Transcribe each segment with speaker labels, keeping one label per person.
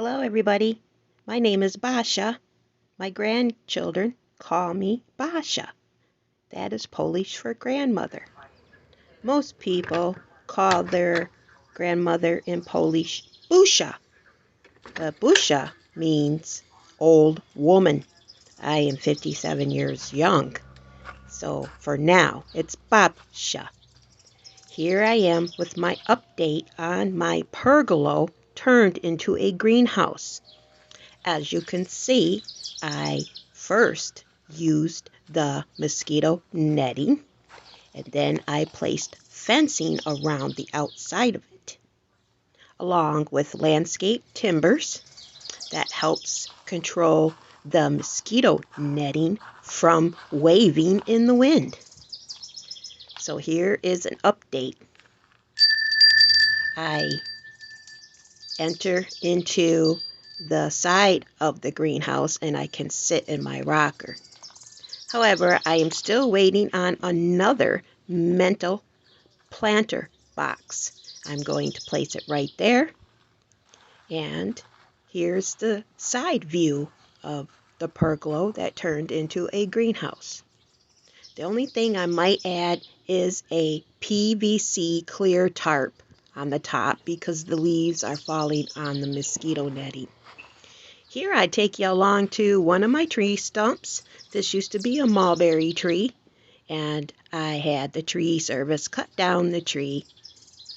Speaker 1: Hello, everybody. My name is Basia. My grandchildren call me Basia. That is Polish for grandmother. Most people call their grandmother in Polish Busia. But Busia means old woman. I am 57 years young. So for now, it's Babcia. Here I am with my update on my pergola turned into a greenhouse. As you can see, I first used the mosquito netting, and then I placed fencing around the outside of it, along with landscape timbers that helps control the mosquito netting from waving in the wind. So here is an update. I enter into the side of the greenhouse and I can sit in my rocker. However, I am still waiting on another mental planter box. I'm going to place it right there. And here's the side view of the pergola that turned into a greenhouse. The only thing I might add is a PVC clear tarp on the top because the leaves are falling on the mosquito netting. Here I take you along to one of my tree stumps. This used to be a mulberry tree, and I had the tree service cut down the tree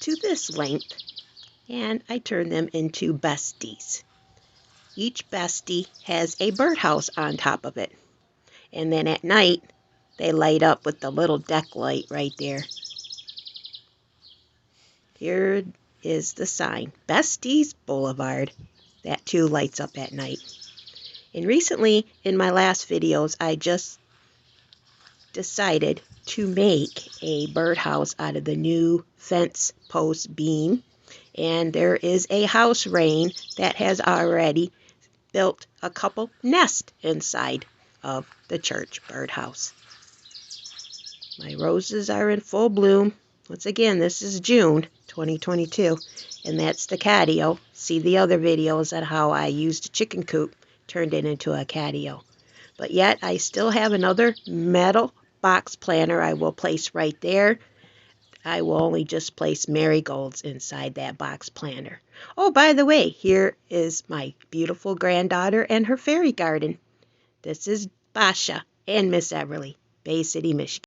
Speaker 1: to this length, and I turned them into besties. Each bestie has a birdhouse on top of it, and then at night they light up with the little deck light right there. Here is the sign, Besties Boulevard. That too lights up at night. And recently, in my last videos, I just decided to make a birdhouse out of the new fence post beam. And there is a house rain that has already built a couple nests inside of the church birdhouse. My roses are in full bloom. Once again, this is June 2022, and that's the catio. See the other videos on how I used a chicken coop, turned it into a catio. But yet, I still have another metal box planter I will place right there. I will only just place marigolds inside that box planter. Oh, by the way, here is my beautiful granddaughter and her fairy garden. This is Basia and Miss Everly, Bay City, Michigan.